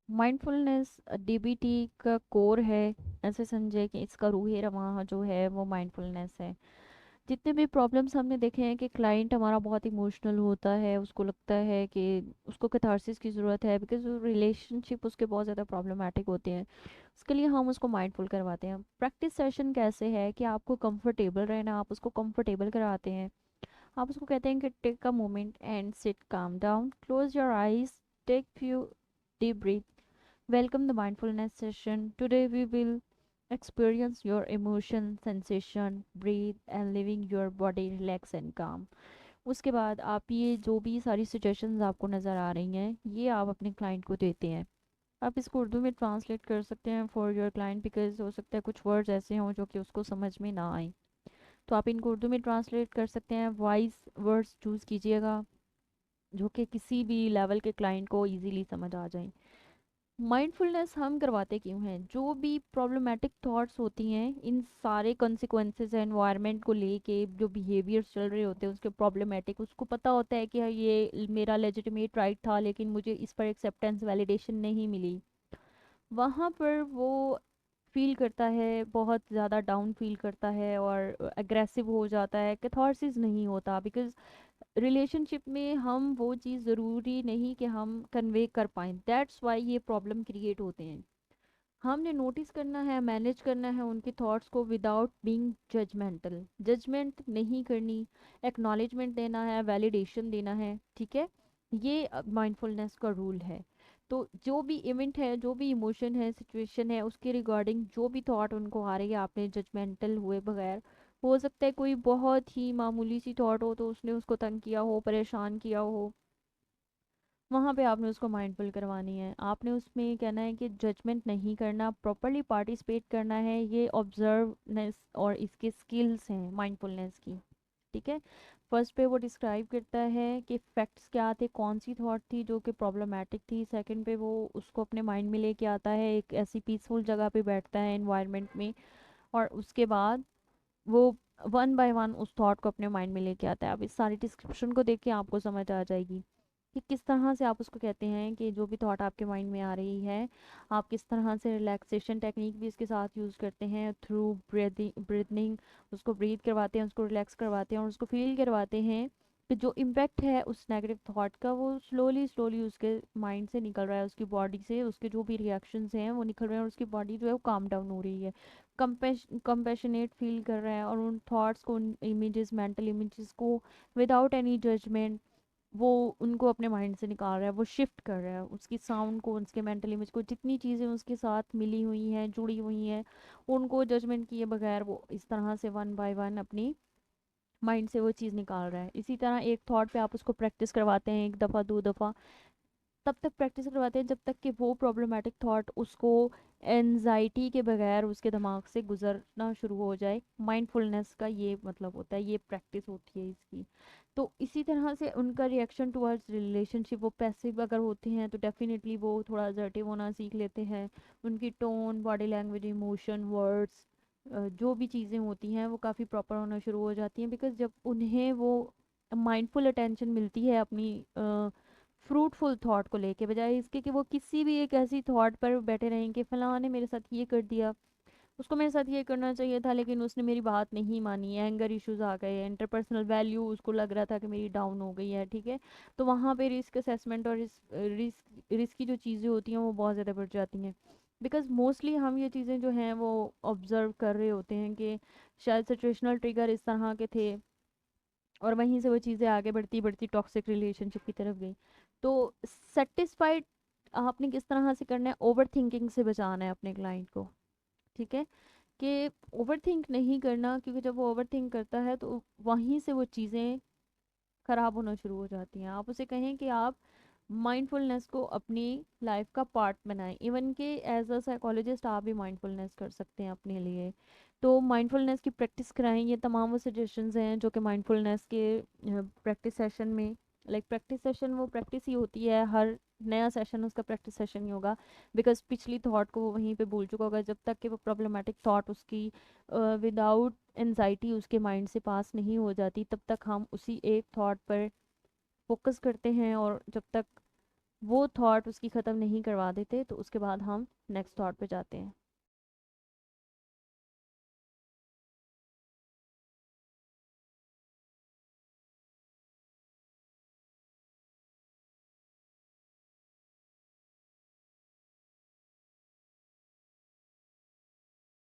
Mindfulness DBT का core है। ऐसे समझे कि इसका रूह रवां जो है वो माइंडफुलनेस है। जितने भी प्रॉब्लम्स हमने देखे हैं कि क्लाइंट हमारा बहुत इमोशनल होता है, उसको लगता है कि उसको कैथारसिस की ज़रूरत है बिकॉज रिलेशनशिप उसके बहुत ज़्यादा प्रॉब्लमेटिक होते हैं। उसके लिए हम उसको माइंडफुल करवाते हैं। प्रैक्टिस सेशन कैसे है कि आपको कंफर्टेबल रहना, आप उसको कंफर्टेबल कराते हैं। आप उसको कहते हैं कि take a moment and sit calm down, close your eyes, take few deep breath. Welcome the mindfulness session. Today we will experience your emotion, sensation, breathe and leaving your body relax and calm. उसके बाद आप ये जो भी सारी suggestions आपको नज़र आ रही हैं ये आप अपने क्लाइंट को देते हैं। आप इसको उर्दू में ट्रांसलेट कर सकते हैं फॉर योर क्लाइंट बिकॉज हो सकता है कुछ वर्ड्स ऐसे हों जो कि उसको समझ में ना आए। तो आप इनको उर्दू में ट्रांसलेट कर सकते हैं। वाइज वर्ड्स चूज़ कीजिएगा जो कि किसी भी लेवल के क्लाइंट को इजीली समझ आ जाए। माइंडफुलनेस हम करवाते क्यों हैं? जो भी प्रॉब्लमेटिक थॉट्स होती हैं, इन सारे कॉन्सिक्वेंसेस एनवायरनमेंट को लेके जो बिहेवियर्स चल रहे होते हैं उसके प्रॉब्लमेटिक, उसको पता होता है कि हाँ, ये मेरा लेजिटिमेट राइट था लेकिन मुझे इस पर एक्सेप्टेंस वैलिडेशन नहीं मिली। वहाँ पर वो फील करता है, बहुत ज़्यादा डाउन फील करता है और एग्रेसिव हो जाता है, कैथारसिस नहीं होता बिकॉज रिलेशनशिप में हम वो चीज़ ज़रूरी नहीं कि हम कन्वे कर पाएँ। दैट्स वाई ये प्रॉब्लम क्रिएट होते हैं। हमने नोटिस करना है, मैनेज करना है उनके थॉट्स को विदाउट बीइंग जजमेंटल। जजमेंट नहीं करनी, एक्नॉलेजमेंट देना है, वैलिडेशन देना है, ठीक है। ये माइंडफुलनेस का रूल है। तो जो भी इवेंट है, जो भी इमोशन है, सिचुएशन है, उसके रिगार्डिंग जो भी थॉट उनको आ रही है, आपने जजमेंटल हुए बगैर, हो सकता है कोई बहुत ही मामूली सी थॉट हो तो उसने उसको तंग किया हो, परेशान किया हो, वहाँ पे आपने उसको माइंडफुल करवानी है। आपने उसमें कहना है कि जजमेंट नहीं करना, प्रॉपरली पार्टिसिपेट करना है। ये ऑब्जर्वनेस और इसके स्किल्स हैं माइंडफुलनेस की, ठीक है। फर्स्ट पे वो डिस्क्राइब करता है कि फैक्ट्स क्या थे, कौन सी थॉट थी जो कि प्रॉब्लमेटिक थी। सेकंड पे वो उसको अपने माइंड में लेके आता है, एक ऐसी पीसफुल जगह पे बैठता है एनवायरनमेंट में, और उसके बाद वो वन बाय वन उस थॉट को अपने माइंड में लेके आता है। अब इस सारी डिस्क्रिप्शन को देख के आपको समझ आ जाएगी कि किस तरह से आप उसको कहते हैं कि जो भी थॉट आपके माइंड में आ रही है, आप किस तरह से रिलैक्सेशन टेक्निक भी इसके साथ यूज़ करते हैं थ्रू ब्रीदिंग। उसको ब्रीथ करवाते हैं, उसको रिलैक्स करवाते हैं और उसको फील करवाते हैं कि जो इम्पैक्ट है उस नेगेटिव थॉट का वो स्लोली स्लोली उसके माइंड से निकल रहा है, उसकी बॉडी से, उसके जो भी रिएक्शंस हैं वो निकल रहे हैं और उसकी बॉडी जो है वो काम डाउन हो रही है, कंपेशनेट फील कर रहा है और उन थॉट्स को, उन इमेजेस, मेंटल इमेजेस को विदाउट एनी जजमेंट वो उनको अपने माइंड से निकाल रहा है, वो शिफ्ट कर रहा है उसकी साउंड को, उसके मेंटल इमेज को, जितनी चीज़ें उसके साथ मिली हुई हैं, जुड़ी हुई हैं, उनको जजमेंट किए बगैर वो इस तरह से वन बाय वन अपनी माइंड से वो चीज़ निकाल रहा है। इसी तरह एक थॉट पे आप उसको प्रैक्टिस करवाते हैं, एक दफ़ा दो दफ़ा, तब तक प्रैक्टिस करवाते हैं जब तक कि वो प्रॉब्लमेटिक थॉट उसको एनजाइटी के बगैर उसके दिमाग से गुजरना शुरू हो जाए। माइंडफुलनेस का ये मतलब होता है, ये प्रैक्टिस होती है इसकी। तो इसी तरह से उनका रिएक्शन टुवर्ड्स रिलेशनशिप, वो पैसिव अगर होते हैं तो डेफिनेटली वो थोड़ा असर्टिव होना सीख लेते हैं। उनकी tone, body language, emotion, words, जो भी चीज़ें होती हैं वो काफ़ी प्रॉपर होना शुरू हो जाती हैं बिकॉज जब उन्हें वो माइंडफुल अटेंशन मिलती है अपनी फ्रूटफुल थॉट को लेके, बजाय इसके कि वो किसी भी एक ऐसी थॉट पर बैठे रहें कि फलां ने मेरे साथ ये कर दिया, उसको मेरे साथ ये करना चाहिए था लेकिन उसने मेरी बात नहीं मानी, एंगर इश्यूज आ गए, इंटरपर्सनल वैल्यू उसको लग रहा था कि मेरी डाउन हो गई है, ठीक है। तो वहाँ पे रिस्क असेसमेंट और रिस्क की जो चीज़ें होती हैं वो बहुत ज़्यादा बढ़ जाती हैं बिकॉज मोस्टली हम ये चीज़ें जो हैं वो ऑब्जर्व कर रहे होते हैं कि शायद सिचुएशनल ट्रिगर इस तरह के थे और वहीं से वो चीज़ें आगे बढ़ती बढ़ती टॉक्सिक रिलेशनशिप की तरफ गई। तो सेटिस्फाइड आपने किस तरह से करना है, ओवर थिंकिंग से बचाना है अपने क्लाइंट को, ठीक है। कि ओवर थिंक नहीं करना, क्योंकि जब वो ओवर थिंक करता है तो वहीं से वो चीज़ें ख़राब होना शुरू हो जाती हैं। आप उसे कहें कि आप माइंडफुलनेस को अपनी लाइफ का पार्ट बनाएं, इवन कि एज अ साइकोलॉजिस्ट आप भी माइंडफुलनेस कर सकते हैं अपने लिए। तो माइंडफुलनेस की प्रैक्टिस कराएं, ये तमाम वो सजेशंस हैं जो कि माइंडफुलनेस के प्रैक्टिस सेशन में, लाइक प्रैक्टिस सेशन वो प्रैक्टिस ही होती है, हर नया सेशन उसका प्रैक्टिस सेशन ही होगा बिकॉज पिछली थॉट को वो वहीं पे भूल चुका होगा। जब तक कि वो प्रॉब्लमेटिक थॉट उसकी विदाउट एनजाइटी उसके माइंड से पास नहीं हो जाती तब तक हम उसी एक थॉट पर फोकस करते हैं और जब तक वो थॉट उसकी ख़त्म नहीं करवा देते तो उसके बाद हम नेक्स्ट थॉट पे जाते हैं।